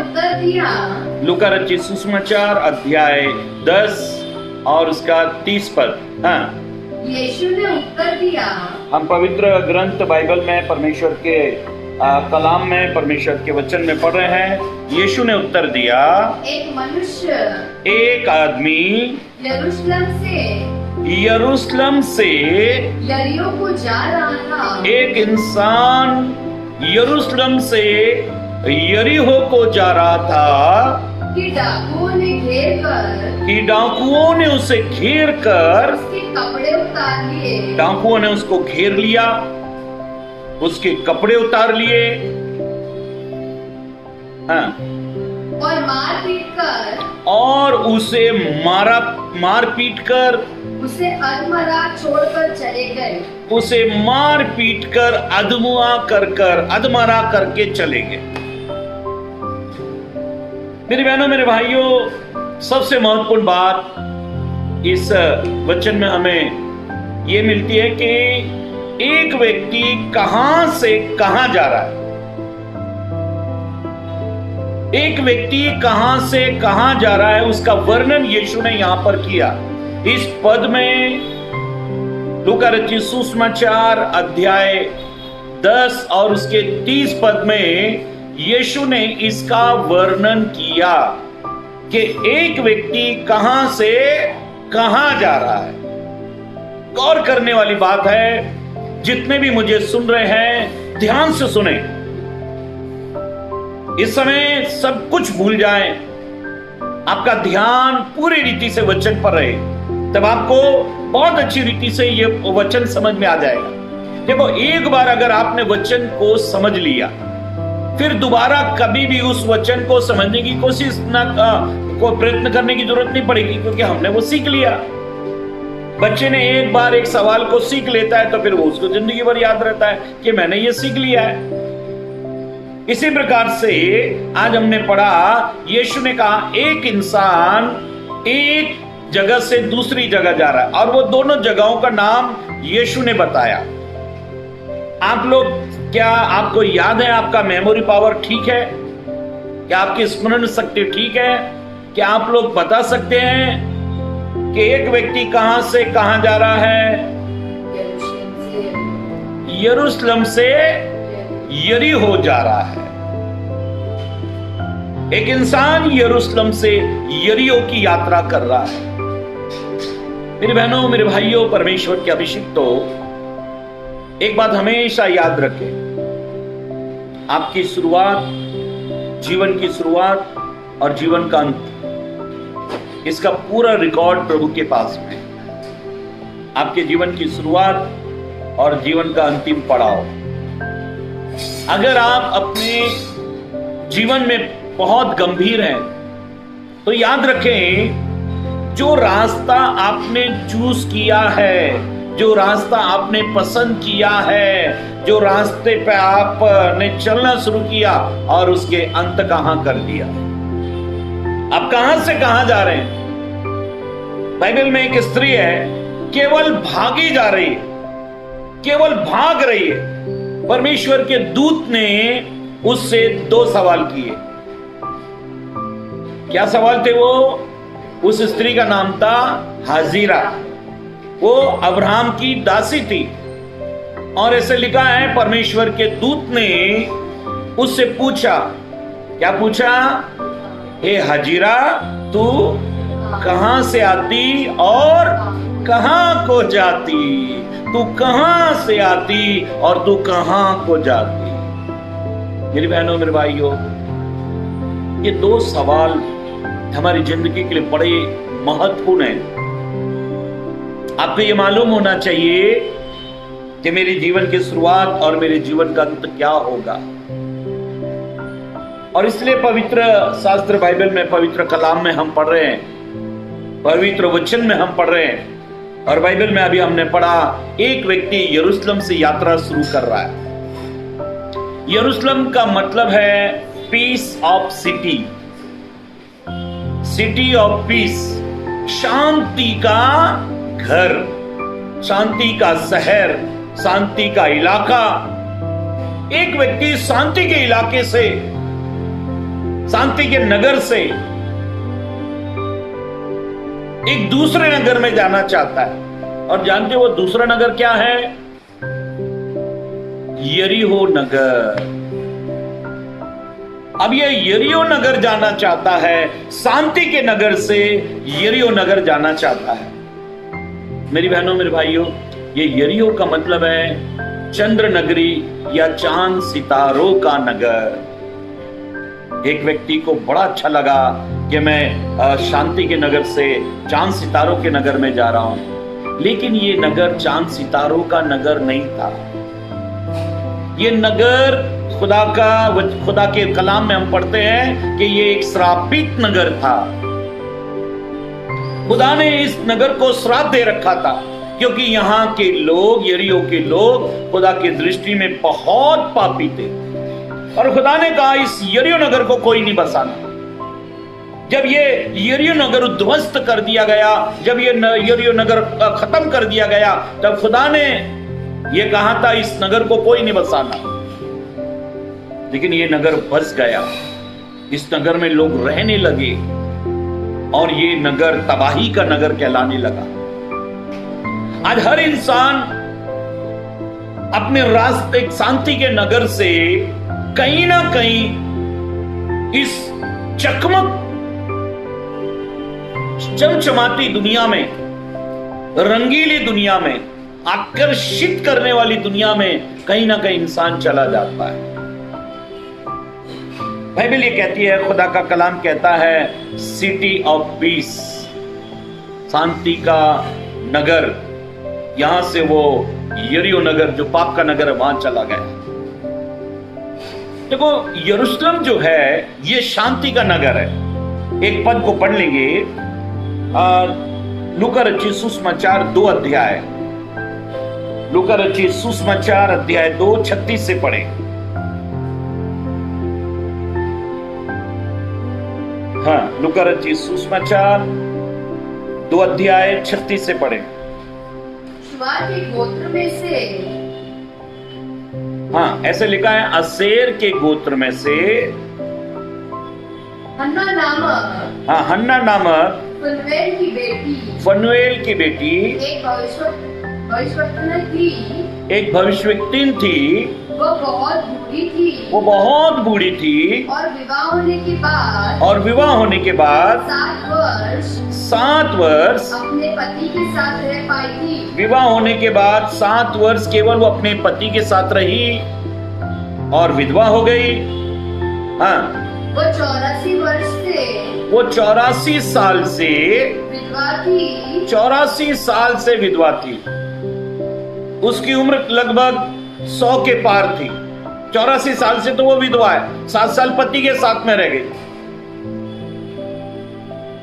उत्तर दिया, लूका रचित सुसमाचार अध्याय 10 और उसका 30 पद। हाँ, यीशु ने उत्तर दिया, हम पवित्र ग्रंथ बाइबल में परमेश्वर के कलाम में परमेश्वर के वचन में पढ़ रहे हैं। यीशु ने उत्तर दिया, एक मनुष्य एक आदमी यरूशलेम से यरीहो को जा रहा था। एक इंसान यरूशलेम से यरीहो को जा रहा था कि डाकुओं ने उसे घेर कर उसके कपड़े उतार लिए। डाकुओं ने उसको घेर लिया, उसके कपड़े उतार लिए, हाँ, और उसे मार पीट कर उसे अधमरा छोड़कर चले गए। उसे मार पीट कर अधमरा करके चले गए। मेरी बहनों, मेरे भाइयों, सबसे महत्वपूर्ण बात इस वचन में हमें ये मिलती है कि एक व्यक्ति कहां से कहां जा रहा है। एक व्यक्ति कहां से कहां जा रहा है, उसका वर्णन यीशु ने यहां पर किया। इस पद में लूका रचित सुसमाचार अध्याय 10 और उसके 30 पद में यीशु ने इसका वर्णन किया कि एक व्यक्ति कहां से कहां जा रहा है। गौर करने वाली बात है। जितने भी मुझे सुन रहे हैं, ध्यान से सुने। इस समय सब कुछ भूल जाएं, आपका ध्यान पूरी रीति से वचन पर रहे, तब आपको बहुत अच्छी रीति से ये वचन समझ में आ जाएगा। देखो, एक बार अगर आपने वचन को समझ लिया, फिर दोबारा कभी भी उस वचन को समझने की कोशिश को प्रयत्न करने की जरूरत नहीं पड़ेगी, क्योंकि हमने वो सीख लिया। बच्चे ने एक बार एक सवाल को सीख लेता है तो फिर वो उसको जिंदगी भर याद रहता है कि मैंने ये सीख लिया है। इसी प्रकार से आज हमने पढ़ा, यीशु ने कहा एक इंसान एक जगह से दूसरी जगह जा रहा है, और वो दोनों जगहों का नाम यीशु ने बताया। आप लोग, क्या आपको याद है? आपका मेमोरी पावर ठीक है? क्या आपकी स्मरण शक्ति ठीक है? क्या आप लोग बता सकते हैं कि एक व्यक्ति कहां से कहां जा रहा है? यरूशलेम से यरीहो जा रहा है। एक इंसान यरूशलेम से यरीहो की यात्रा कर रहा है। मेरे बहनों, मेरे भाइयों, परमेश्वर के अभिषिक्तों, एक बात हमेशा याद रखें, आपकी शुरुआत, जीवन की शुरुआत और जीवन का अंत, इसका पूरा रिकॉर्ड प्रभु के पास में। आपके जीवन की शुरुआत और जीवन का अंतिम पड़ाव। अगर आप अपने जीवन में बहुत गंभीर हैं तो याद रखें, जो रास्ता आपने चूज किया है, जो रास्ता आपने पसंद किया है, जो रास्ते पे आपने चलना शुरू किया और उसके अंत कहां कर दिया। आप कहां से कहां जा रहे हैं? बाइबल में एक स्त्री है, केवल भागी जा रही है, केवल भाग रही है। परमेश्वर के दूत ने उससे 2 सवाल किए। क्या सवाल थे वो? उस स्त्री का नाम था हाजिरा। वो अब्राहम की दासी थी, और ऐसे लिखा है, परमेश्वर के दूत ने उससे पूछा, क्या पूछा? हे हाजिरा, तू कहां से आती और कहां को जाती? तू कहां से आती और तू कहां को जाती? मेरी बहनों, मेरे भाइयों, ये 2 सवाल हमारी जिंदगी के लिए बड़े महत्वपूर्ण हैं। आपको ये मालूम होना चाहिए कि मेरे जीवन की शुरुआत और मेरे जीवन का अंत क्या होगा। और इसलिए पवित्र शास्त्र बाइबल में, पवित्र कलाम में हम पढ़ रहे हैं, पवित्र वचन में हम पढ़ रहे हैं, और बाइबल में अभी हमने पढ़ा, एक व्यक्ति यरूशलेम से यात्रा शुरू कर रहा है। यरूशलेम का मतलब है peace of city, city of peace, शांति का घर, शांति का शहर, शांति का इलाका। एक व्यक्ति शांति के इलाके से, शांति के नगर से एक दूसरे नगर में जाना चाहता है। और जानते हो वो दूसरा नगर क्या है? यरीहो नगर। अब ये यरीहो नगर जाना चाहता है, शांति के नगर से यरीहो नगर जाना चाहता है। मेरी बहनों मेरे भाइयों, ये यरीहो का मतलब है चंद्र नगरी या चांद सितारों का नगर। एक व्यक्ति को बड़ा अच्छा लगा कि मैं शांति के नगर से चांद सितारों के नगर में जा रहा हूं, लेकिन ये नगर चांद सितारों का नगर नहीं था। ये नगर खुदा के कलाम में हम पढ़ते हैं कि ये एक श्रापित नगर था। खुदा ने इस नगर को श्राप दे रखा था, क्योंकि यहाँ के लोग, यरीहो के लोग, खुदा की दृष्टि में बहुत पापी थे। और खुदा ने कहा इस यरीहो नगर को कोई नहीं बसाना। जब ये यरीहो नगर उद्ध्वस्त कर दिया गया, जब ये यरीहो नगर खत्म कर दिया गया, तब खुदा ने ये कहा था इस नगर को कोई नहीं बसाना। लेकिन ये नगर बस गया, इस नगर में लोग रहने लगे और ये नगर तबाही का नगर कहलाने लगा। आज हर इंसान अपने रास्ते शांति के नगर से कहीं ना कहीं इस चकमक चमचमाती दुनिया में, रंगीली दुनिया में, आकर्षित करने वाली दुनिया में कहीं ना कहीं इंसान चला जाता है। बाइबल ये कहती है, खुदा का कलाम कहता है, सिटी ऑफ पीस, शांति का नगर। यहां से वो यरीहो नगर जो पाप का नगर है वहां चला गया। देखो यरूशलेम जो है ये शांति का नगर है। एक पद को पढ़ लेंगे, लूका रचित सुसमाचार 2 अध्याय, लूका रचित सुसमाचार अध्याय 2 36 से पढ़े। हाँ, लूका रचित सुसमाचार 2 अध्याय 36 से पढ़े। शुमार के गोत्र में से, हाँ ऐसे लिखा है, असेर के गोत्र में से हन्ना नामक, हाँ हन्ना नामक फनुएल की बेटी एक भविष्यवक्ता थी। एक भविष्यवक्ता थी, वो बहुत बूढ़ी थी। वो बहुत बूढ़ी थी। और विवाह होने के बाद, 7 वर्ष अपने पति के साथ रह पाई थी। विवाह होने के बाद 7 वर्ष केवल वो अपने पति के साथ रही और विधवा हो गई। हाँ, वो 84 वर्ष से, वो 84 साल से विधवा थी। 84 साल से विधवा थी। उसकी उम्र लगभग 100 के पार थी। 84 साल से तो वो विधवा है। 7 साल पति के साथ में रह गई।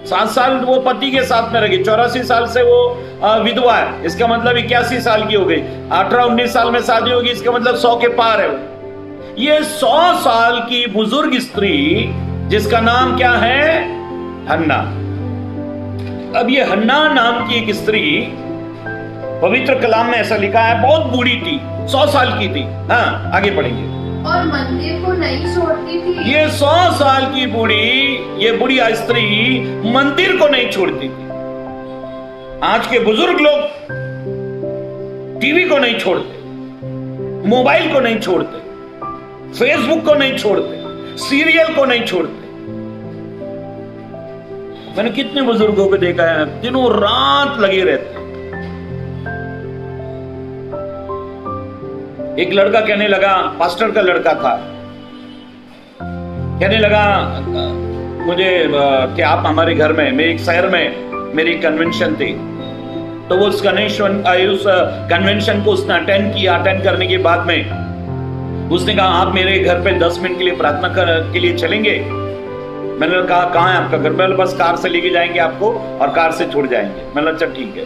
7 साल वो पति के साथ में रह गई। 84 साल से वो विधवा है। इसका मतलब 81 साल की हो गई। 18-19 साल में शादी होगी, इसका मतलब 100 के पार है। ये 100 साल की बुजुर्ग स्त्री जिसका नाम क्या है? हन्ना। अब ये हन्ना नाम की एक स्त्री, पवित्र कलाम में ऐसा लिखा है, बहुत बूढ़ी थी, 100 साल की थी। हाँ, आगे पढ़ेंगे। और मंदिर को नहीं छोड़ती थी। ये 100 साल की बूढ़ी, ये बुढ़िया स्त्री मंदिर को नहीं छोड़ती थी। आज के बुजुर्ग लोग टीवी को नहीं छोड़ते, मोबाइल को नहीं छोड़ते, फेसबुक को नहीं छोड़ते, सीरियल को नहीं छोड़ते। मैंने कितने बुजुर्गों को देखा है, दिनों रात लगे रहते। एक लड़का कहने लगा, पास्टर का लड़का था, कहने लगा मुझे कि आप हमारे घर में, मेरे एक शहर में मेरी कन्वेंशन थी, तो वो उस कन्वेंशन को उसने अटेंड किया। अटेंड करने के बाद में उसने कहा आप मेरे घर पे 10 मिनट के लिए प्रार्थना के लिए चलेंगे? मैंने कहा कहाँ है आपका घर? मैंने बस कार से लेके जाएंगे आपको और कार से छोड़ जाएंगे। मैंने अच्छा ठीक है।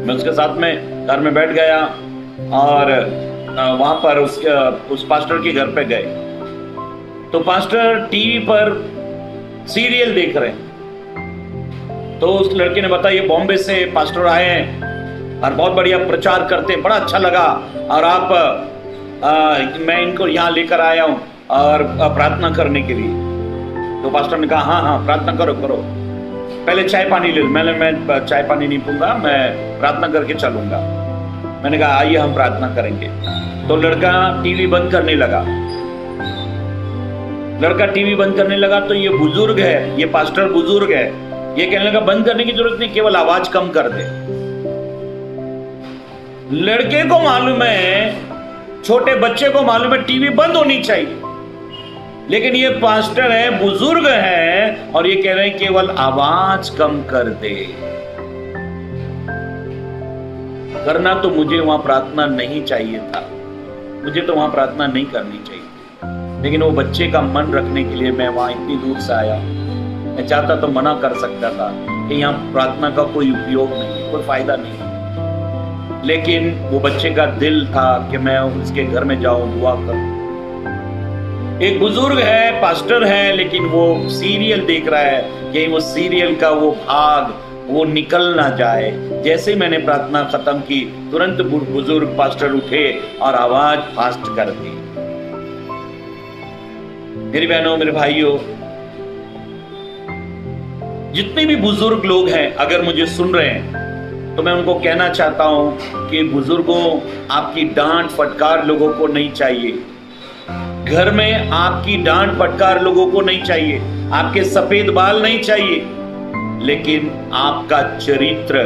मैं उसके साथ में कार में बैठ गया और वहां पर उस पास्टर के घर पे गए तो पास्टर टीवी पर सीरियल देख रहे हैं। तो उस लड़के ने बताया ये बॉम्बे से पास्टर आए हैं और बहुत बढ़िया प्रचार करते हैं, बड़ा अच्छा लगा और आप मैं इनको यहाँ लेकर आया हूँ और प्रार्थना करने के लिए। तो पास्टर ने कहा हाँ हाँ प्रार्थना करो करो, पहले चाय पानी ले लो। मैं चाय पानी नहीं पीऊंगा, मैं प्रार्थना करके चलूंगा। मैंने कहा आइए हम प्रार्थना करेंगे। तो लड़का टीवी बंद करने लगा। लड़का टीवी बंद करने लगा तो ये बुजुर्ग है, ये पास्टर बुजुर्ग है, ये कहने लगा बंद करने की जरूरत नहीं, केवल आवाज कम कर दे। लड़के को मालूम है, छोटे बच्चे को मालूम है टीवी बंद होनी चाहिए, लेकिन ये पास्टर है, बुजुर्ग है, और ये कह रहे हैं केवल आवाज कम कर दे। करना तो मुझे वहां प्रार्थना नहीं चाहिए था, मुझे तो वहां प्रार्थना नहीं करनी चाहिए, लेकिन वो बच्चे का मन रखने के लिए मैं वहां इतनी दूर से आया। मैं चाहता तो मना कर सकता था कि यहाँ प्रार्थना का कोई उपयोग नहीं, कोई फायदा नहीं, लेकिन वो बच्चे का दिल था कि मैं उसके घर में जाऊं, दुआ करूं। एक बुजुर्ग है, पास्टर है, लेकिन वो सीरियल देख रहा है कि वो सीरियल का वो भाग वो निकल ना जाए। जैसे मैंने प्रार्थना खत्म की, तुरंत बुजुर्ग पास्टर उठे और आवाज फास्ट कर दी। मेरी बहनों, मेरे भाइयों, जितने भी बुजुर्ग लोग हैं अगर मुझे सुन रहे हैं तो मैं उनको कहना चाहता हूं कि बुजुर्गों, आपकी डांट फटकार लोगों को नहीं चाहिए। घर में आपकी डांट फटकार लोगों को नहीं चाहिए, आपके सफेद बाल नहीं चाहिए, लेकिन आपका चरित्र,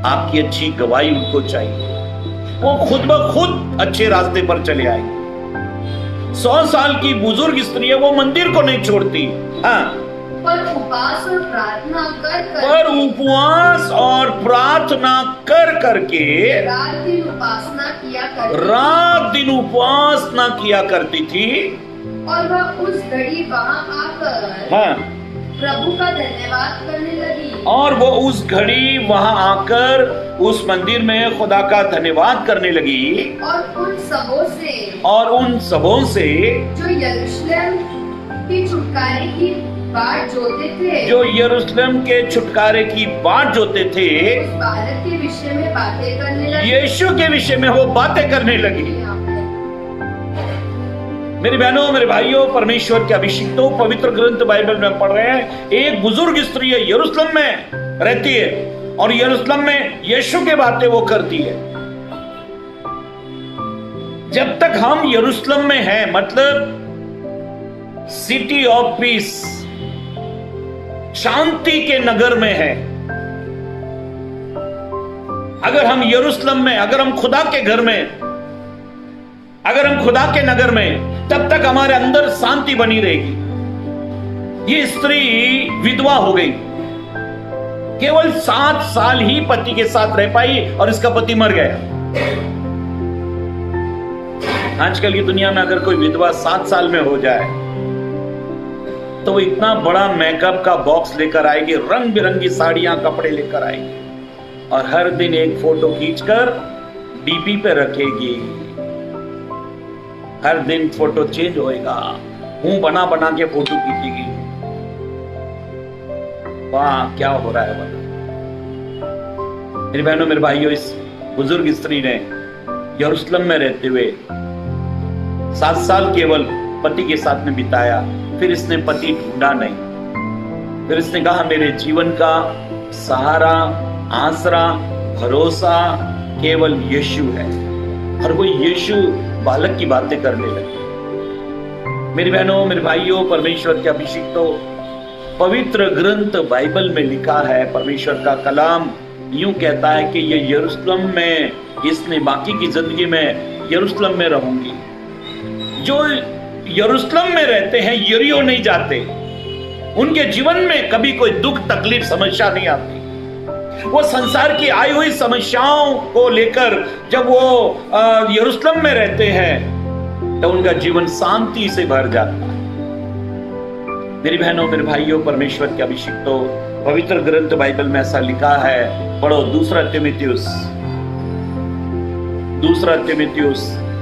आपकी अच्छी गवाही उनको चाहिए। वो खुद ब खुद अच्छे रास्ते पर चले आएंगे। 100 साल की बुजुर्ग स्त्री है, वो मंदिर को नहीं छोड़ती, हाँ, पर उपवास और प्रार्थना कर करके रात दिन उपासना किया करती थी। और वह उस घड़ी वहां आकर हाँ, प्रभु का धन्यवाद करने लगी। और वो उस घड़ी वहां आकर उस मंदिर में खुदा का धन्यवाद करने लगी। और उन सबों से जो यरूशलेम की छुटकारे की बाट जोते थे, जो यरूशलेम के छुटकारे की बाट जोते थे, उस बालक के विषय में बातें करने लगी, यीशु के विषय में वो बातें करने लगी। मेरी बहनों, मेरे भाइयों, परमेश्वर के अभिषिक्तों, पवित्र ग्रंथ बाइबल में पढ़ रहे हैं, एक बुजुर्ग स्त्री है, यरूशलेम में रहती है, और यरूशलेम में यीशु के बातें वो करती है। जब तक हम यरूशलेम में हैं, मतलब सिटी ऑफ पीस, शांति के नगर में है, अगर हम यरूशलेम में, अगर हम खुदा के घर में, अगर हम खुदा के नगर में, तब तक हमारे अंदर शांति बनी रहेगी। ये स्त्री विधवा हो गई, केवल 7 साल ही पति के साथ रह पाई और इसका पति मर गया। आजकल की दुनिया में अगर कोई विधवा 7 साल में हो जाए तो वो इतना बड़ा मेकअप का बॉक्स लेकर आएगी, रंग बिरंगी साड़ियां, कपड़े लेकर आएगी, और हर दिन एक फोटो खींचकर डीपी पे रखेगी। हर दिन फोटो चेंज होएगा, मुंह बना बना के फोटो खींचेगी। वाह, क्या हो रहा है बता। मेरी बहनों, मेरे भाइयों, इस बुजुर्ग स्त्री ने यरूशलेम में रहते हुए 7 साल केवल पति के साथ में बिताया। फिर इसने पति ढूंढा नहीं, फिर इसने कहा मेरे जीवन का सहारा, आसरा, भरोसा केवल यीशु है, और वो यीशु बालक की बातें करने लगे। मेरी बहनों, मेरे भाइयों, परमेश्वर के अभिषिक्तों, पवित्र ग्रंथ बाइबल में लिखा है, परमेश्वर का कलाम यूं कहता है कि ये यरूशलेम में, इसने बाकी की जिंदगी में यरूशलेम में रहूंगी। जो यरूशलेम में रहते हैं, यरीहो नहीं जाते, उनके जीवन में कभी कोई दुख, तकलीफ, समस्या नहीं आती। वो संसार की आई हुई समस्याओं को लेकर जब वो यरूशलेम में रहते हैं तो उनका जीवन शांति से भर जाता है। मेरी बहनों, मेरे भाइयों, परमेश्वर के अभिषिक्तों, पवित्र ग्रंथ बाइबल में ऐसा लिखा है, पढ़ो 2 तीमुथियुस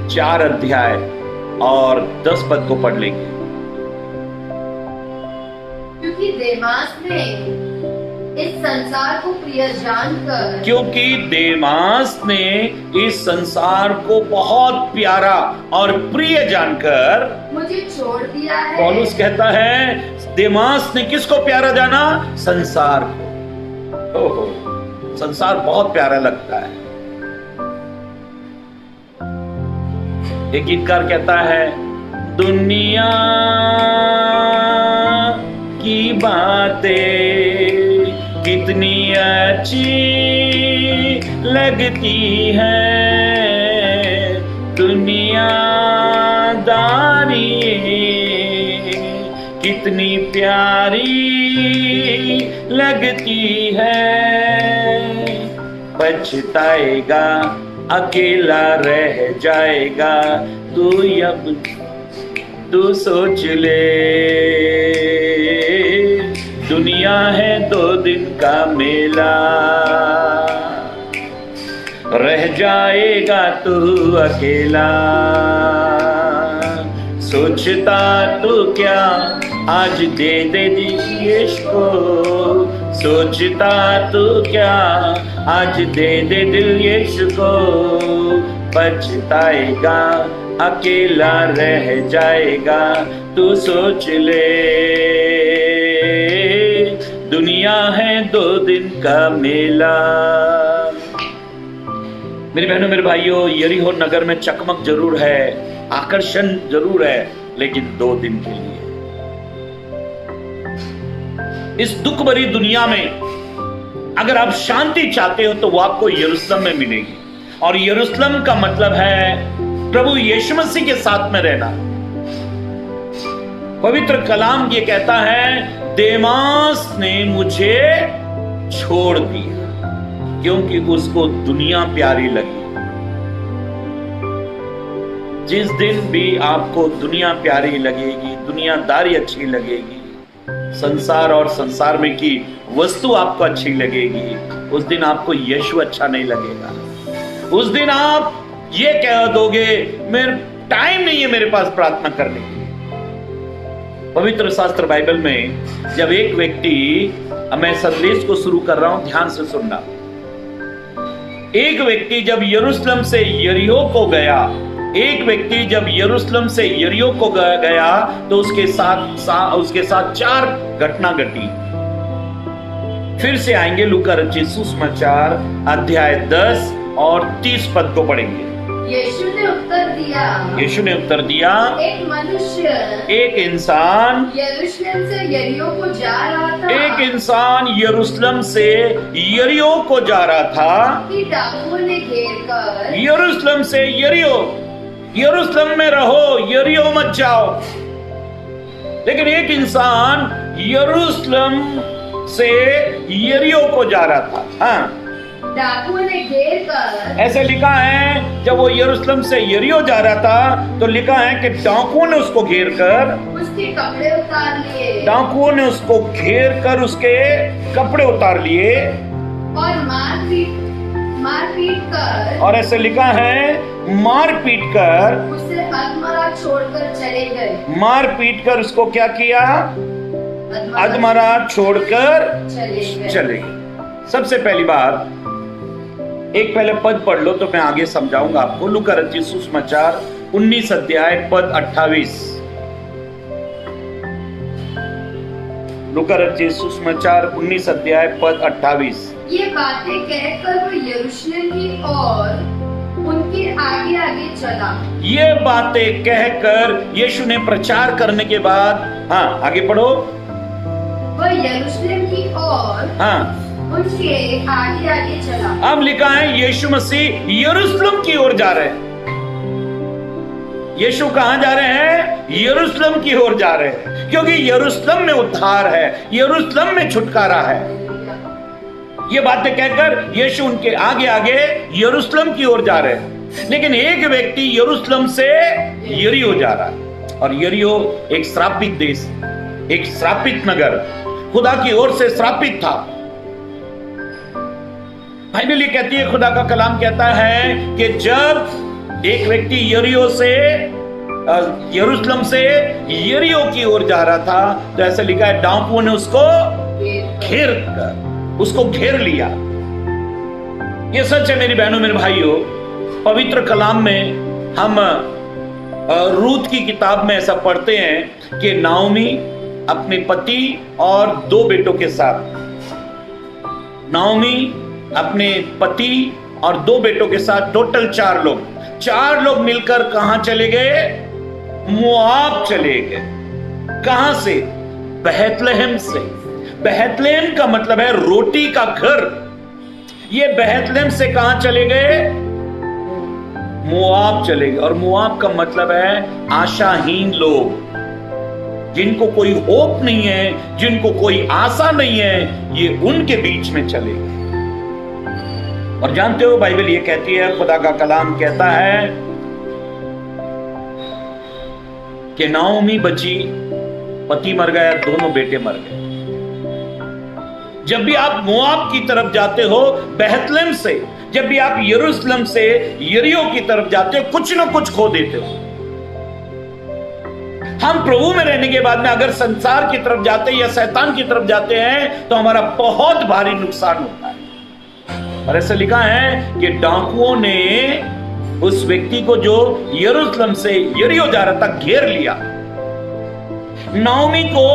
4 अध्याय और 10 पद को पढ़ लेंगे। क्योंकि देमास ने इस संसार को प्रिय जानकर, क्योंकि देमास ने इस संसार को बहुत प्यारा और प्रिय जानकर मुझे छोड़ दिया है। पौलुस कहता है देमास ने किसको प्यारा जाना? संसार को। ओहो, संसार बहुत प्यारा लगता है। एक गीतकार कहता है दुनिया की बातें कितनी अच्छी लगती है, दुनियादारी कितनी प्यारी लगती है। पछताएगा, अकेला रह जाएगा, तू अब तू सोच ले, दुनिया है 2 दिन का मेला, रह जाएगा तू अकेला। सोचता तू क्या आज दे दे दिल को, सोचता तू क्या आज दे दे दिल यीशु को। पछताएगा, अकेला रह जाएगा, तू सोच ले, दुनिया है 2 दिन का मेला। मेरी बहनों मेरे भाइयों, यरीहो नगर में चकमक जरूर है, आकर्षण जरूर है, लेकिन 2 दिन के लिए। इस दुख भरी दुनिया में अगर आप शांति चाहते हो तो वो आपको यरूशलेम में मिलेगी, और यरूशलेम का मतलब है प्रभु यीशु मसीह के साथ में रहना। पवित्र कलाम ये कहता है देमास ने मुझे छोड़ दिया क्योंकि उसको दुनिया प्यारी लगी। जिस दिन भी आपको दुनिया प्यारी लगेगी, दुनियादारी अच्छी लगेगी, संसार और संसार में की वस्तु आपको अच्छी लगेगी, उस दिन आपको यीशु अच्छा नहीं लगेगा। उस दिन आप ये कह दोगे मेरे टाइम नहीं है मेरे पास प्रार्थना करने के लिए। पवित्र शास्त्र बाइबल में जब एक व्यक्ति, मैं संदेश को शुरू कर रहा हूं, ध्यान से सुनना। एक व्यक्ति जब यरूशलेम से यरीहो को गया, एक व्यक्ति जब यरूशलेम से यरीहो को गया तो उसके साथ 4 घटना घटी। फिर से आएंगे लूका रचित सुसमाचार अध्याय 10 और 30 पद को पढ़ेंगे। यीशु ने उत्तर दिया, एक मनुष्य, एक इंसान यरूशलेम से यरीहो को जा रहा था, एक इंसान यरूशलेम से यरीहो को जा रहा था कि डाकुओं ने घेर कर, यरूशलेम से यरीहो, यरूशलेम में रहो, यरीहो मत जाओ। लेकिन एक इंसान यरूशलेम से यरीहो को जा रहा था। हाँ, डाकुओं ने घेर कर, ऐसे लिखा है जब वो यरूशलेम से यरीहो जा रहा था तो लिखा है कि डाकुओं ने उसको घेर कर उसके कपड़े उतार लिए, डाकुओं ने उसको घेर कर उसके कपड़े उतार लिए और मार पीट कर, और ऐसे लिखा है मार पीट कर उसे अधमरा छोड़कर चले गए। मार पीट कर उसको क्या किया? अधमरा छोड़कर चले गए। सबसे पहली बात, एक पहले पद पढ़ लो तो मैं आगे समझाऊंगा आपको। लूका रचित सुसमाचार 19 अध्याय पद 28। लूका रचित सुसमाचार 19 अध्याय पद 28। ये बातें कहकर वो यरूशलेम की ओर उनके आगे आगे चला। ये बातें कहकर यीशु ने प्रचार करने के बाद, हाँ आगे पढ़ो, वह यरूशलेम की ओर, हाँ उनके आगे आगे चला। अब लिखा है यीशु मसीह यरूशलेम की ओर जा रहे हैं। यीशु कहां जा रहे हैं? यरूशलेम की ओर जा रहे हैं, क्योंकि यरूशलेम में उद्धार है, यरूशलेम में छुटकारा है। ये बातें कहकर यीशु उनके आगे आगे यरूशलेम की ओर जा रहे हैं। लेकिन एक व्यक्ति यरूशलेम से यरीहो जा रहा है, और यरीहो एक श्रापित देश, एक श्रापित नगर, खुदा की ओर से श्रापित था। बाइबल ये कहती है, खुदा का कलाम कहता है कि जब एक व्यक्ति यरूशलेम से यरीहो की ओर जा रहा था तो ऐसा लिखा है डाकुओं ने उसको घेर कर उसको घेर लिया। ये सच है मेरी बहनों मेरे भाइयों, पवित्र कलाम में हम रूत की किताब में ऐसा पढ़ते हैं कि नाओमी अपने पति और 2 बेटों के साथ, नाओमी अपने पति और 2 बेटों के साथ टोटल 4 लोग मिलकर कहां चले गए? मोआब चले गए। कहां से? बेथलेहम से। बेथलेहम का मतलब है रोटी का घर। ये बेथलेहम से कहां चले गए? मोआब चले गए। और मोआब का मतलब है आशाहीन लोग, जिनको कोई होप नहीं है, जिनको कोई आशा नहीं है, ये उनके बीच में चले गए। और जानते हो बाइबल ये कहती है, खुदा का कलाम कहता है कि नाओमी बची, पति मर गया, दोनों बेटे मर गए। जब भी आप मोआब की तरफ जाते हो बेथलेहम से, जब भी आप यरूशलेम से यरीहो की तरफ जाते हो, कुछ ना कुछ खो देते हो। हम प्रभु में रहने के बाद में अगर संसार की तरफ जाते हैं या शैतान की तरफ जाते हैं तो हमारा बहुत भारी नुकसान होता है। और ऐसा लिखा है कि डाकुओं ने उस व्यक्ति को जो यरूशलेम से यरीहो जा रहा था घेर लिया। नाओमी को,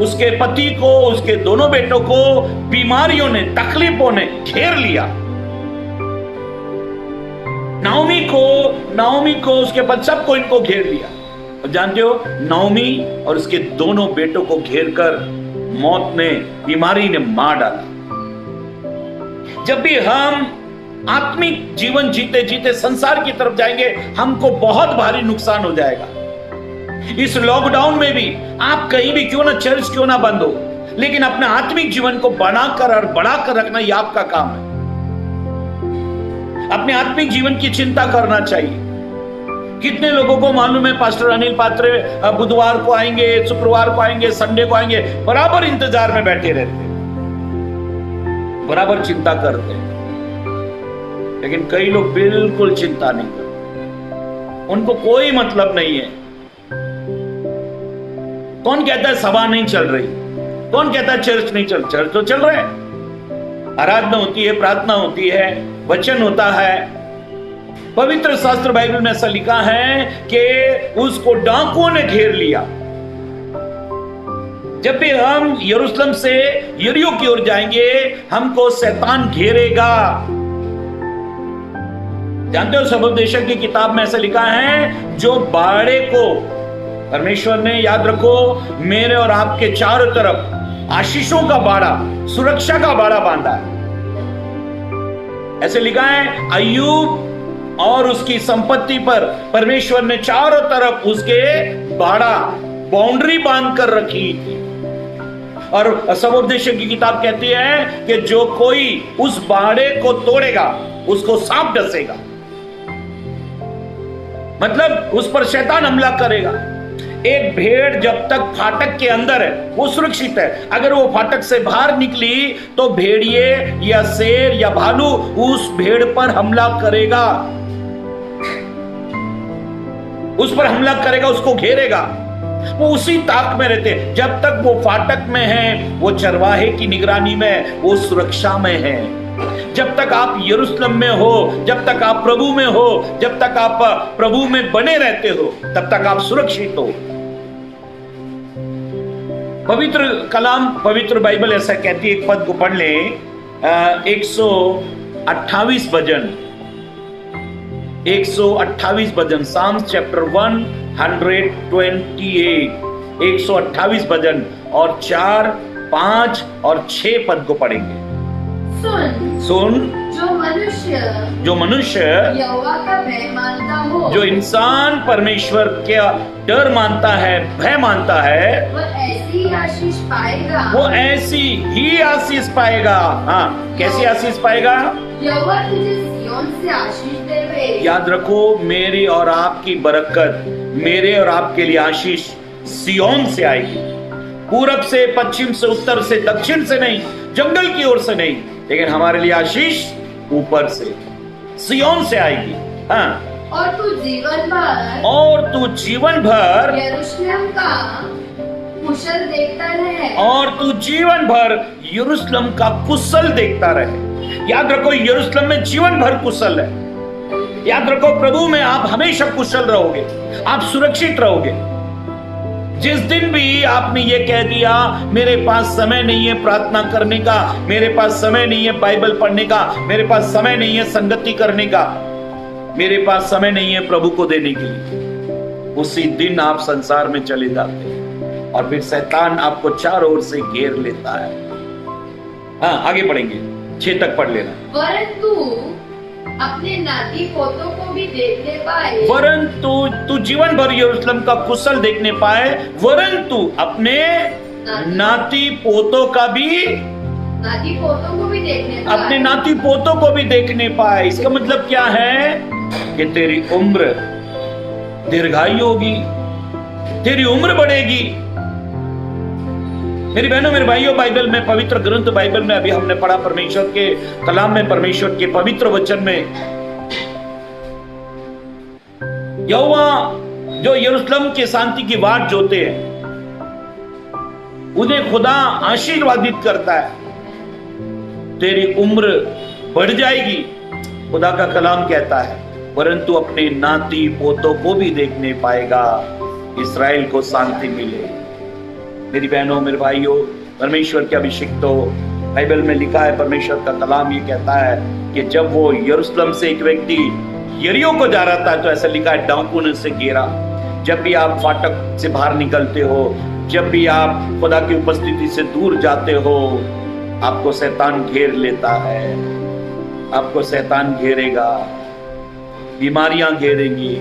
उसके पति को, उसके दोनों बेटों को बीमारियों ने, तकलीफों ने घेर लिया। नाओमी को उसके पति, सबको इनको घेर लिया। और जानते हो नाओमी और उसके दोनों बेटों को घेरकर मौत ने, बीमारी ने मार डाला। जब भी हम आत्मिक जीवन जीते जीते संसार की तरफ जाएंगे, हमको बहुत भारी नुकसान हो जाएगा। इस लॉकडाउन में भी आप कहीं भी क्यों ना, चर्च क्यों ना बंद हो, लेकिन अपने आत्मिक जीवन को बनाकर और बढ़ाकर रखना ये आपका काम है। अपने आत्मिक जीवन की चिंता करना चाहिए। कितने लोगों को मालूम है पास्टर अनिल पात्रे बुधवार को आएंगे, शुक्रवार को आएंगे, संडे को आएंगे, बराबर इंतजार में बैठे रहते हैं, बराबर चिंता करते हैं। लेकिन कई लोग बिल्कुल चिंता नहीं करते, उनको कोई मतलब नहीं है। कौन कहता है सभा नहीं चल रही? कौन कहता है चर्च नहीं चल? चर्च तो चल रहे हैं, आराधना होती है, प्रार्थना होती है, वचन होता है। पवित्र शास्त्र बाइबल में ऐसा लिखा है कि उसको डाकुओं ने घेर लिया। जब भी हम यरूशलेम से यरीहो की ओर जाएंगे, हमको शैतान घेरेगा। जानते हो सबोपदेशक की किताब में ऐसा लिखा है, जो बाड़े को परमेश्वर ने, याद रखो, मेरे और आपके चारों तरफ आशीषों का बाड़ा, सुरक्षा का बाड़ा बांधा है। ऐसे लिखा है अय्यूब और उसकी संपत्ति पर परमेश्वर ने चारों तरफ उसके बाड़ा, बाउंड्री बांध कर रखी थी। और सबोपदेशक की किताब कहती है कि जो कोई उस बाड़े को तोड़ेगा उसको सांप डसेगा। मतलब उस पर शैतान हमला करेगा। एक भेड़ जब तक फाटक के अंदर है वो सुरक्षित है। अगर वो फाटक से बाहर निकली तो भेड़िए या शेर या भालू उस भेड़ पर हमला करेगा, उस पर हमला करेगा, उसको घेरेगा। वो उसी ताक में रहते हैं। जब तक वो फाटक में है, वो चरवाहे की निगरानी में, वो सुरक्षा में है। जब तक आप यरूशलेम में हो, जब तक आप प्रभु में हो, जब तक आप प्रभु में बने रहते हो, तब तक आप सुरक्षित हो। पवित्र कलाम, पवित्र बाइबल ऐसा कहती है, एक पद को पढ़ ले, 128 भजन, 128 भजन, साम्स चैप्टर 128, 128 भजन और 4, 5 और 6 पद को पढ़ेंगे। सुन, जो मनुष्य यहोवा का भय मानता हो, जो इंसान परमेश्वर का डर मानता है, भय मानता है, वो ऐसी आशीष पाएगा, वो ऐसी ही आशीष पाएगा। हाँ, कैसी आशीष पाएगा? यहोवा तुझे सिय्योन से आशीष देवे। याद रखो, मेरी और आपकी बरकत, मेरे और आपके लिए आशीष सिय्योन से आएगी। पूरब से, पश्चिम से, उत्तर से, दक्षिण से नहीं, जंगल की ओर से नहीं, लेकिन हमारे लिए आशीष ऊपर से, सिय्योन से आएगी। हाँ, और तू जीवन भर यरूशलेम कुशल देखता रहे और तू जीवन भर यरूशलेम का कुशल देखता रहे। याद रखो, यरूशलेम में जीवन भर कुशल है। याद रखो, प्रभु में आप हमेशा कुशल रहोगे, आप सुरक्षित रहोगे। जिस दिन भी आपने ये कह दिया मेरे पास समय नहीं है प्रार्थना करने का, मेरे पास समय नहीं है बाइबल पढ़ने का, मेरे पास समय नहीं है संगति करने का, मेरे पास समय नहीं है प्रभु को देने के लिए, उसी दिन आप संसार में चले जाते हैं और फिर शैतान आपको चारों ओर से घेर लेता है। हाँ, आगे पढ़ेंगे, 6 तक पढ़ लेना। परंतु अपने नाती पोतों को भी देखने पाए, वरंतु तू जीवन भर यरूशलेम का कुशल देखने पाए, वरंतु अपने नाती पोतों का भी, नाती पोतों को भी देखने पाए, अपने नाती पोतों को भी देखने पाए। इसका मतलब क्या है कि तेरी उम्र दीर्घायु होगी, तेरी उम्र बढ़ेगी। मेरी बहनों मेरे भाइयों, बाइबल में, पवित्र ग्रंथ बाइबल में अभी हमने पढ़ा, परमेश्वर के कलाम में, परमेश्वर के पवित्र वचन में, यहोवा जो यरूशलेम के शांति की वाट जोते हैं उन्हें खुदा आशीर्वादित करता है। तेरी उम्र बढ़ जाएगी, खुदा का कलाम कहता है, परंतु अपने नाती पोतों को भी देखने पाएगा, इस्राएल को शांति मिले। मेरी बहनों मेरे भाइयों, परमेश्वर के अभिषिक्तो, बाइबल में लिखा है, परमेश्वर का कलाम ये कहता है कि जब वो यरूशलेम से एक व्यक्ति यरीहो को जा रहा था तो ऐसा लिखा है, डाकुओं ने उसे घेरा। जब भी आप फाटक से बाहर निकलते हो, जब भी आप खुदा की उपस्थिति से दूर जाते हो, आपको शैतान घेर लेता है, आपको शैतान घेरेगा, बीमारियां घेरेंगी,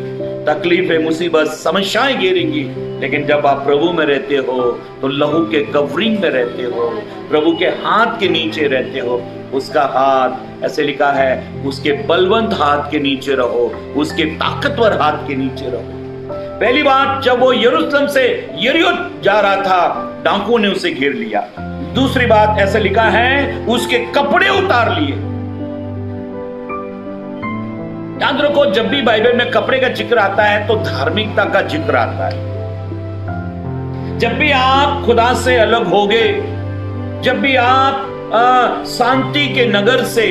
तकलीफें, मुसीबत, समस्याएं घेरेंगी। लेकिन जब आप प्रभु में रहते हो तो लहू के कवरिंग में रहते हो, प्रभु के हाथ के नीचे रहते हो। उसका हाथ, ऐसे लिखा है, उसके बलवंत हाथ के नीचे रहो, उसके ताकतवर हाथ के नीचे रहो। पहली बात, जब वो यरूशलेम से यरीहो जा रहा था, डाकुओं ने उसे घेर लिया। दूसरी बात, ऐसे लिखा है, उसके कपड़े उतार लिए। याद रखो, जब भी बाइबल में कपड़े का जिक्र आता है तो धार्मिकता का जिक्र आता है। जब भी आप खुदा से अलग होगे, जब भी आप शांति के नगर से,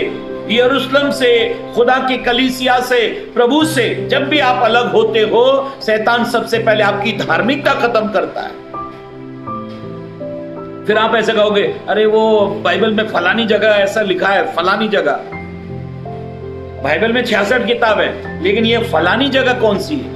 यरूशलेम से, खुदा की कलीसिया से, प्रभु से जब भी आप अलग होते हो, शैतान सबसे पहले आपकी धार्मिकता खत्म करता है। फिर आप ऐसे कहोगे, अरे वो बाइबल में फलानी जगह ऐसा लिखा है, फलानी जगह। बाइबल में 66 किताब है, लेकिन ये फलानी जगह कौन सी है?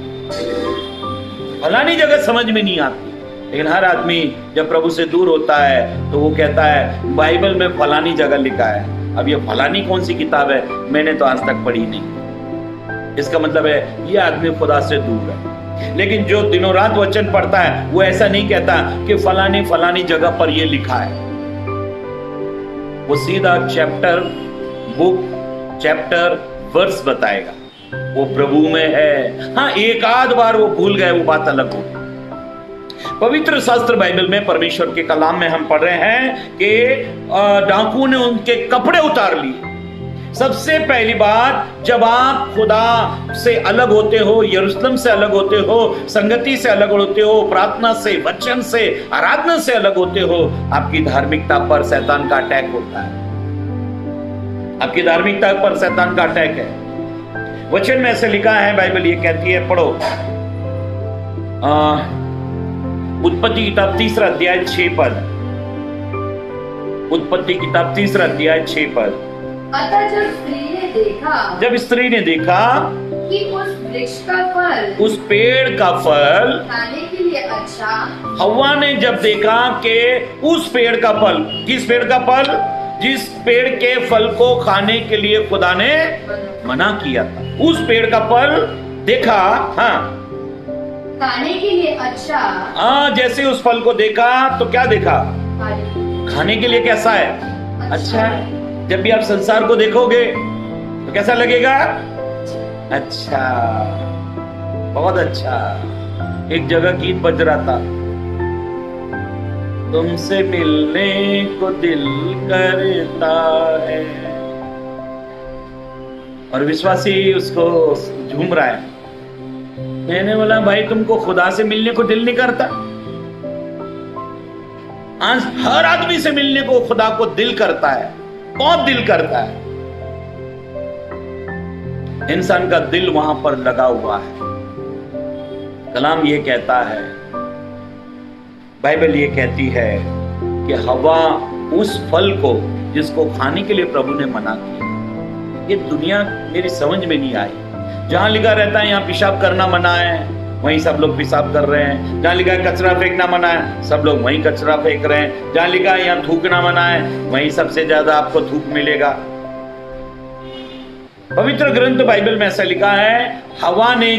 फलानी जगह समझ में नहीं आती। लेकिन हर आदमी जब प्रभु से दूर होता है तो वो कहता है, बाइबल में फलानी जगह लिखा है। अब ये फलानी कौन सी किताब है, मैंने तो आज तक पढ़ी नहीं। इसका मतलब है ये आदमी खुदा से दूर है। लेकिन जो दिनों रात वचन पढ़ता है वो ऐसा नहीं कहता कि फलानी फलानी जगह पर ये लिखा है। वो सीधा चैप्टर, बुक, चैप्टर, वर्स बताएगा। वो प्रभु में है। हाँ, एक आध बार वो भूल गए, वो बात अलग होगी। पवित्र शास्त्र बाइबल में, परमेश्वर के कलाम में हम पढ़ रहे हैं कि डाकुओं ने उनके कपड़े उतार लिए। सबसे पहली बात, जब आप खुदा से अलग होते हो, यरूशलेम से अलग होते हो, संगति से अलग होते हो, प्रार्थना से, वचन से, आराधना से अलग होते हो, आपकी धार्मिकता पर शैतान का अटैक होता है। आपकी धार्मिकता पर शैतान का अटैक है। वचन में ऐसे लिखा है, बाइबल ये कहती है, पढ़ो, उत्पत्ति किताब 3 अध्याय 6 पद। उत्पत्ति किताब 3 अध्याय 6 पद। अतः जब स्त्री ने देखा कि उस वृक्ष का फल, उस पेड़ का फल खाने के लिए अच्छा, हव्वा ने जब देखा कि उस पेड़ का फल, किस पेड़ का फल? जिस पेड़ के फल को खाने के लिए खुदा ने मना किया था, उस पेड़ का फल देखा। हाँ, खाने के लिए अच्छा। हाँ, जैसे उस फल को देखा तो क्या देखा? खाने के लिए कैसा है? अच्छा है। जब भी आप संसार को देखोगे तो कैसा लगेगा? अच्छा, बहुत अच्छा। एक जगह गीत बज रहा था, तुमसे मिलने को दिल करता है, और विश्वासी उसको झूम रहा है। मैंने बोला, भाई तुमको खुदा से मिलने को दिल नहीं करता? आज हर आदमी से मिलने को खुदा को दिल करता है, बहुत दिल करता है। इंसान का दिल वहां पर लगा हुआ है। कलाम ये कहता है, बाइबल ये कहती है कि हवा उस फल को जिसको खाने के लिए प्रभु ने मना किया। ये दुनिया मेरी समझ में नहीं आई। जहां लिखा रहता है यहाँ पेशाब करना मना है, वहीं सब लोग पेशाब कर रहे हैं। जहां लिखा है कचरा फेंकना मना है, सब लोग वहीं कचरा फेंक रहे हैं। जहां लिखा है यहाँ थूकना मना है, वहीं सबसे ज्यादा आपको थूक मिलेगा। पवित्र ग्रंथ बाइबल में ऐसा लिखा है, हवा ने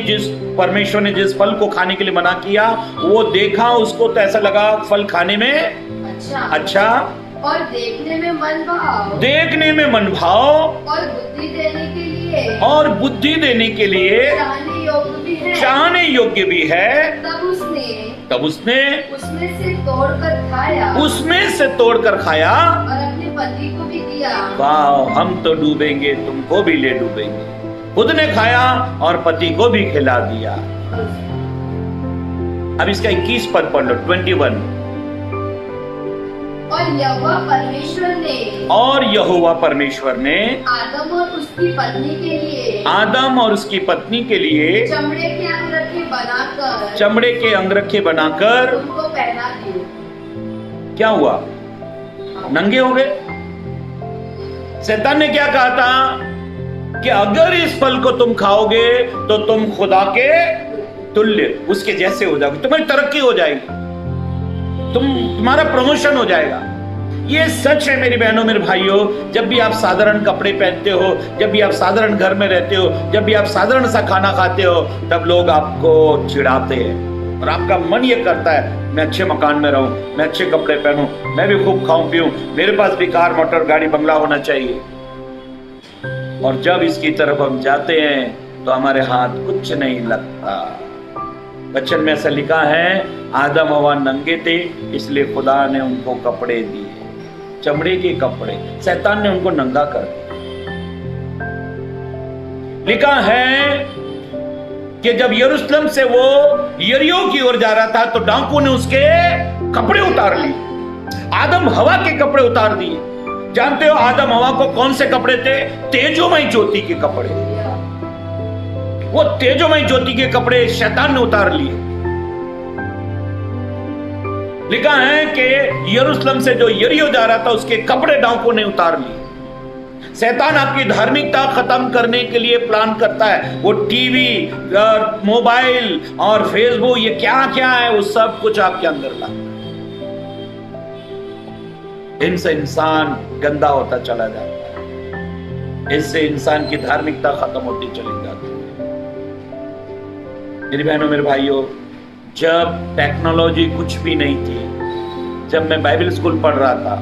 परमेश्वर ने जिस फल को खाने के लिए मना किया, वो देखा, उसको तो ऐसा लगा फल खाने में अच्छा और देखने में मन भाव और बुद्धि देने के लिए चाहने योग्य भी है। तब उसने उसमें से तोड़कर खाया और अपने पति को भी दिया। वाह, हम तो डूबेंगे, तुमको भी ले डूबेंगे। खुद ने खाया और पति को भी खिला दिया। अब इसका 21 पद पढ़ लो, 21। और यहोवा परमेश्वर ने आदम और उसकी पत्नी के लिए चमड़े के अंगरखे बनाकर उनको पहना दिए। क्या हुआ? नंगे हो गए। शैतान ने क्या कहा था कि अगर इस फल को तुम खाओगे तो तुम खुदा के तुल्य, उसके जैसे हो जाओगे, तुम्हारी तरक्की हो जाएगी, तुम्हारा प्रमोशन हो जाएगा। ये सच है मेरी बहनों मेरे भाइयों। जब भी आप साधारण कपड़े पहनते हो, जब भी आप साधारण घर में रहते हो, जब भी आप साधारण सा खाना खाते हो, तब लोग आपको चिढ़ाते हैं और आपका मन ये करता है मैं अच्छे मकान में रहूं, मैं अच्छे कपड़े पहनूं, मैं भी खूब खाऊं पीऊं, मेरे पास भी कार मोटर गाड़ी बंगला होना चाहिए। और जब इसकी तरफ हम जाते हैं तो हमारे हाथ कुछ नहीं लगता। वचन में ऐसा लिखा है, आदम हवा नंगे थे इसलिए खुदा ने उनको कपड़े दिए, चमड़े के कपड़े। शैतान ने उनको नंगा कर दिया। लिखा है कि जब यरूशलेम से वो यरीहो की ओर जा रहा था तो डाकू ने उसके कपड़े उतार लिए, आदम हवा के कपड़े उतार दिए। जानते हो आदम हवा को कौन से कपड़े थे? तेजोमय ज्योति के कपड़े। वो तेजोमय ज्योति के कपड़े शैतान ने उतार लिए। लिखा है कि यरूशलेम से जो यरीहो जा रहा था उसके कपड़े डाकू ने उतार लिए। शैतान आपकी धार्मिकता खत्म करने के लिए प्लान करता है। वो टीवी और मोबाइल और फेसबुक, ये क्या क्या है, वो सब कुछ आपके अंदर लाता है। इनसे इंसान गंदा होता चला जाता है, इससे इंसान की धार्मिकता खत्म होती चली जाती है। मेरी बहनों मेरे भाइयों, जब टेक्नोलॉजी कुछ भी नहीं थी, जब मैं बाइबल स्कूल पढ़ रहा था,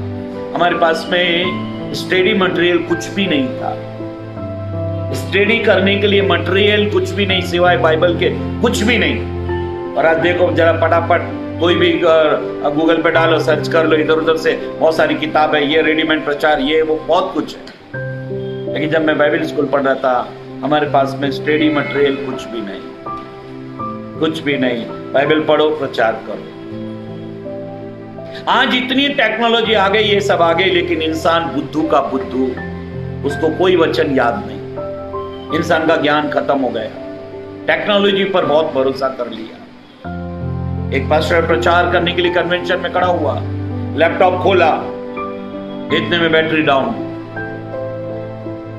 हमारे पास में स्टडी मटेरियल कुछ भी नहीं था। स्टडी करने के लिए मटेरियल कुछ भी नहीं सिवाय बाइबल के, कुछ भी नहीं। और आज देखो जरा फटाफट कोई भी गूगल पे डालो, सर्च कर लो, इधर उधर से बहुत सारी किताब है, ये रेडीमेड प्रचार, ये वो बहुत कुछ है। लेकिन जब मैं बाइबल स्कूल पढ़ रहा था, हमारे पास में स्टडी मटेरियल कुछ भी नहीं, कुछ भी नहीं। बाइबल पढ़ो, प्रचार करो। आज इतनी टेक्नोलॉजी आ गई, ये सब आ गई, लेकिन इंसान बुद्धू का बुद्धू, उसको कोई वचन याद नहीं। इंसान का ज्ञान खत्म हो गया, टेक्नोलॉजी पर बहुत भरोसा कर लिया। एक पास्टर प्रचार करने के लिए कन्वेंशन में खड़ा हुआ, लैपटॉप खोला, इतने में बैटरी डाउन।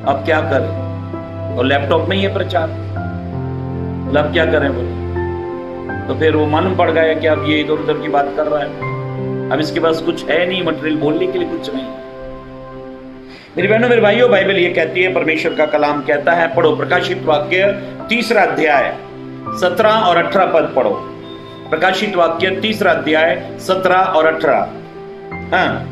अब क्या करें? और लैपटॉप में ही है प्रचार, अब क्या करें बोले? तो फिर वो मालूम पड़ गया कि अब ये इधर उधर की बात कर रहा है, अब इसके पास कुछ है नहीं, मटेरियल बोलने के लिए कुछ नहीं। मेरी बहनों मेरे भाइयों, बाइबल ये कहती है, परमेश्वर का कलाम कहता है, पढ़ो प्रकाशित वाक्य 3 अध्याय 17 और 18 पद पढ़ो। प्रकाशित वाक्य 3 अध्याय 17 और 18। हाँ,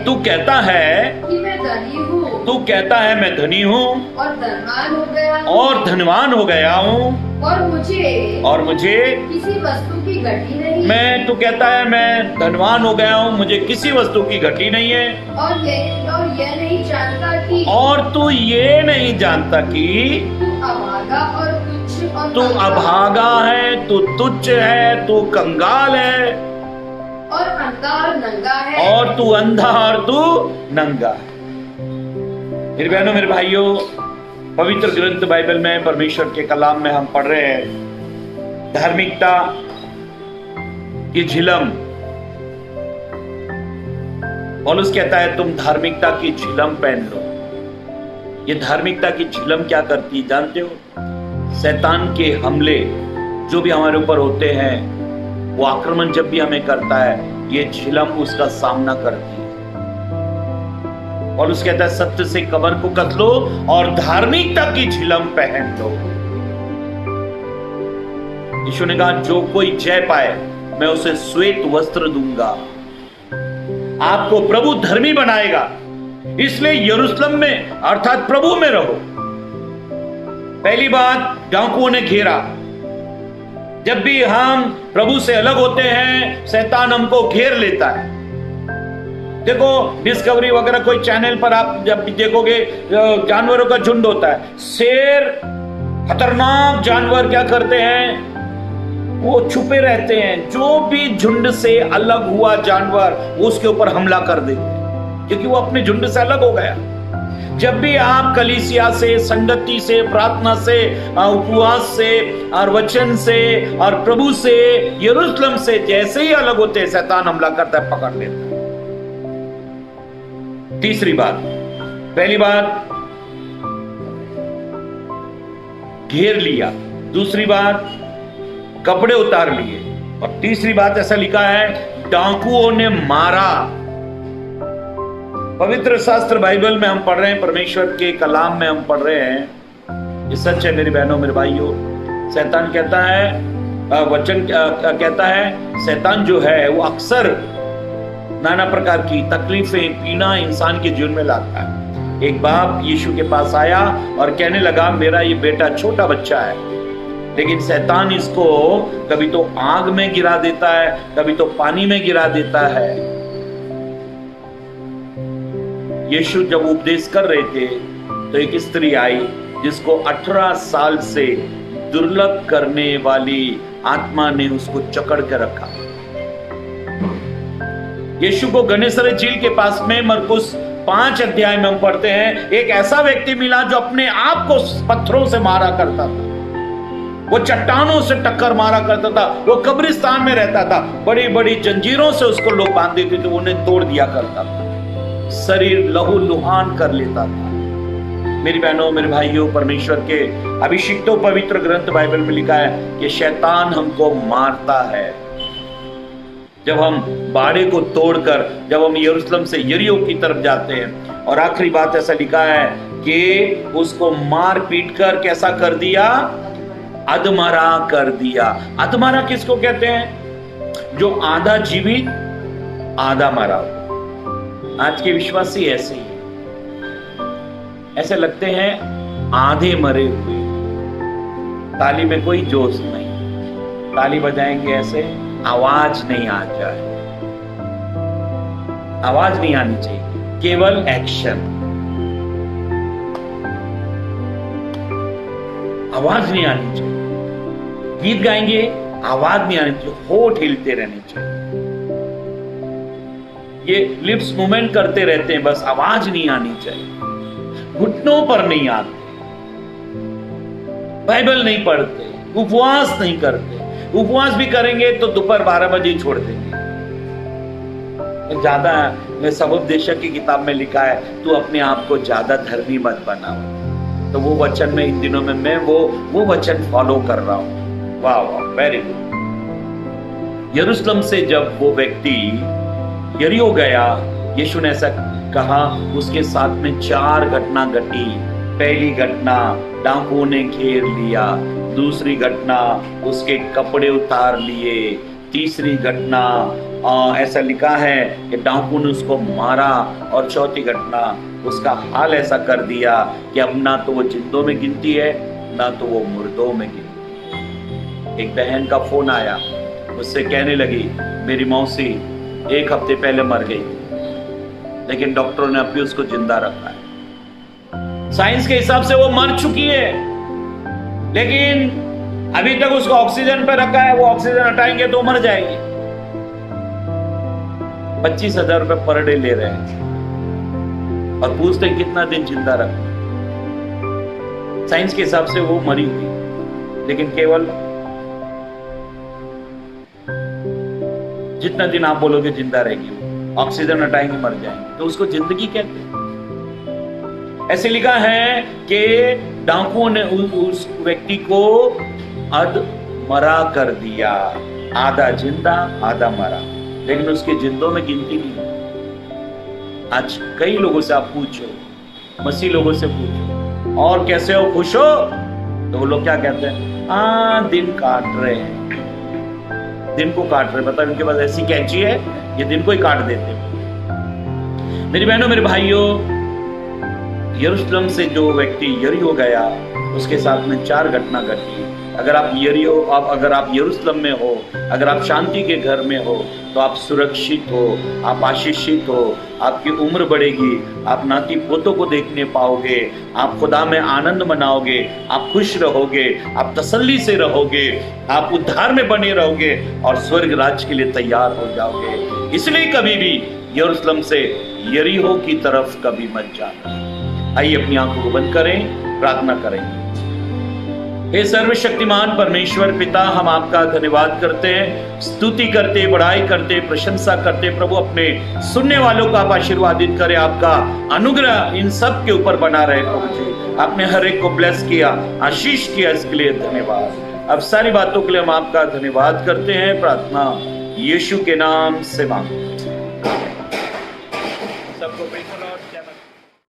तू कहता है कि मैं धनी हूँ, तू कहता है मैं धनी हूँ और धनवान हो गया हूँ और मुझे किसी वस्तु की घटी नहीं। मैं, तू कहता है मैं धनवान हो गया हूँ, मुझे किसी वस्तु की घटी नहीं है। और ये नहीं जानता कि और तू ये नहीं जानता कि तू अभागा और तुच्छ और तू अभागा है, तू तुच्छ है, तू कंगाल है, और अंधा और नंगा है, और तू अंधा और तू नंगा है। मेरे बहनों मेरे भाइयों, पवित्र ग्रंथ बाइबल में परमेश्वर के कलाम में हम पढ़ रहे हैं धार्मिकता की झिलम। पौलुस कहता है तुम धार्मिकता की झिलम पहन लो। ये धार्मिकता की झिलम क्या करती जानते हो? शैतान के हमले जो भी हमारे ऊपर होते हैं, वो आक्रमण जब भी हमें करता है, ये झिलम उसका सामना करती है। पौलुस कहता है सत्य से कमर को कस लो और धार्मिकता की झिलम पहन लो। यीशु ने कहा जो कोई जय पाए मैं उसे श्वेत वस्त्र दूंगा। आपको प्रभु धर्मी बनाएगा, इसलिए यरूशलेम में अर्थात प्रभु में रहो। पहली बात, डाकुओं ने घेरा। जब भी हम प्रभु से अलग होते हैं, शैतान हमको घेर लेता है। देखो डिस्कवरी वगैरह कोई चैनल पर आप जब भी देखोगे, जानवरों का झुंड होता है। शेर खतरनाक जानवर क्या करते हैं? वो छुपे रहते हैं। जो भी झुंड से अलग हुआ जानवर उसके ऊपर हमला कर देते हैं, क्योंकि वो अपने झुंड से अलग हो गया। जब भी आप कलीसिया से, संगति से, प्रार्थना से, उपवास से और वचन से और प्रभु से, यरूशलेम से जैसे ही अलग होते हैं, शैतान हमला करता है, पकड़ लेता है। तीसरी बात, पहली बात घेर लिया, दूसरी बात कपड़े उतार लिए, और तीसरी बात ऐसा लिखा है डाकुओं ने मारा। पवित्र शास्त्र बाइबल में हम पढ़ रहे हैं, परमेश्वर के कलाम में हम पढ़ रहे हैं, ये सच है मेरी बहनों मेरे भाइयों। शैतान कहता है, वचन कहता है, शैतान जो है वो अक्सर नाना प्रकार की तकलीफें, पीना इंसान के जीवन में लाता है। एक बाप यीशु के पास आया और कहने लगा मेरा ये बेटा छोटा बच्चा है, लेकिन शैतान इसको कभी तो आग में गिरा देता है, कभी तो पानी में गिरा देता है। यीशु जब उपदेश कर रहे थे तो एक स्त्री आई जिसको 18 साल से दुर्लभ करने वाली आत्मा ने उसको जकड़ कर रखा। यीशु को गन्नेसरत झील के पास में मरकुस 5 अध्याय में हम पढ़ते हैं, एक ऐसा व्यक्ति मिला जो अपने आप को पत्थरों से मारा करता था, वो चट्टानों से टक्कर मारा करता था, वो कब्रिस्तान में रहता था, बड़ी बड़ी जंजीरों से उसको लोग बांध देते थे, उन्हें तोड़ दिया करता था, शरीर लहू लुहान कर लेता था। मेरी बहनों मेरे भाइयों, परमेश्वर के अभिषिक्तों पवित्र ग्रंथ बाइबल में लिखा है कि शैतान हमको मारता है। जब हम बाड़े को तोड़कर जब हम यरूशलेम से यरीहो की तरफ जाते हैं, और आखिरी बात ऐसा लिखा है कि उसको मार पीट कर कैसा कर दिया? अधमरा कर दिया। अधमरा किसको कहते हैं? जो आधा जीवित आधा मरा। आज के विश्वासी ऐसे ही ऐसे लगते हैं आधे मरे हुए, ताली में कोई जोश नहीं, ताली बजाएंगे ऐसे आवाज नहीं आ जाए, आवाज नहीं आनी चाहिए, केवल एक्शन, आवाज नहीं आनी चाहिए। गीत गाएंगे आवाज नहीं आनी चाहिए, होठ हिलते रहने चाहिए, ये लिप्स मूवमेंट करते रहते हैं, बस आवाज नहीं आनी चाहिए। घुटनों पर नहीं आते, बाइबल नहीं पढ़ते, उपवास नहीं करते, उपवास भी करेंगे तो दोपहर 12 बजे ही छोड़ देंगे। ज्यादा सबोपदेशक की किताब में लिखा है तू अपने आप को ज्यादा धर्मी मत बनाओ, तो वो वचन में इन दिनों में मैं वो वचन फॉलो कर रहा हूं। वाह वाह, वेरी गुड। यरूशलेम से जब वो व्यक्ति यरीहो गया, यीशु ने ऐसा कहा, उसके साथ में 4 घटना घटी। पहली घटना डाकुओं ने घेर लिया, दूसरी घटना उसके कपड़े उतार लिए, तीसरी घटना ऐसा लिखा है कि डाकुओं ने उसको मारा, और चौथी घटना उसका हाल ऐसा कर दिया कि अब ना तो वो जिंदों में गिनती है ना तो वो मुर्दों में गिनती है। एक बहन का फोन आया, उससे कहने लगी मेरी मौसी 1 हफ्ते पहले मर गई, लेकिन डॉक्टरों ने अभी उसको जिंदा रखा है। साइंस के हिसाब से वो मर चुकी है, लेकिन अभी तक उसको ऑक्सीजन पे रखा है, वो ऑक्सीजन हटाएंगे तो मर जाएगी। 25,000 रुपए पर डे ले रहे हैं और पूछते कितना दिन जिंदा रखना। साइंस के हिसाब से वो मरी हुई, लेकिन केवल जितना दिन आप बोलोगे जिंदा रहेगी, ऑक्सीजन हटाएंगे मर जाएंगे, तो उसको जिंदगी कहते हैं। ऐसे लिखा है कि डाकुओं ने उस व्यक्ति को अध मरा कर दिया, आधा जिंदा आधा मरा, लेकिन उसके जिंदों में गिनती नहीं है। आज कई लोगों से आप पूछो, मसीह लोगों से पूछो, और कैसे हो, खुश हो, तो वो लोग क्या कहते हैं, हाँ दिन काट रहे हैं, दिन को काट रहे हैं। पता है उनके पास ऐसी कैंची है, ये दिन को ही काट देते हैं। मेरी बहनों मेरे भाइयों, यरूशलेम से जो व्यक्ति यरीहो गया, उसके साथ में 4 घटना घटी। अगर आप यरूशलेम में हो, अगर आप शांति के घर में हो, तो आप सुरक्षित हो, आप आशीषित हो, आपकी उम्र बढ़ेगी, आप नाती पोतों को देखने पाओगे, आप खुदा में आनंद मनाओगे, आप खुश रहोगे, आप तसल्ली से रहोगे, आप उद्धार में बने रहोगे और स्वर्ग राज्य के लिए तैयार हो जाओगे। इसलिए कभी भी यरूशलेम से यरीहो की तरफ कभी मत जाना। आइए अपनी आंखों को बंद करें, प्रार्थना करें। हे सर्वशक्तिमान परमेश्वर पिता, हम आपका धन्यवाद करते हैं, स्तुति करते, बड़ाई करते, प्रशंसा करते। प्रभु अपने सुनने वालों को आप आशीर्वादित करें, आपका अनुग्रह इन सब के ऊपर बना रहे। प्रभु जी, आपने हर एक को ब्लेस किया, आशीष किया, इसके लिए धन्यवाद। अब सारी बातों के लिए हम आपका धन्यवाद करते हैं। प्रार्थना यीशु के नाम से मांगते हैं।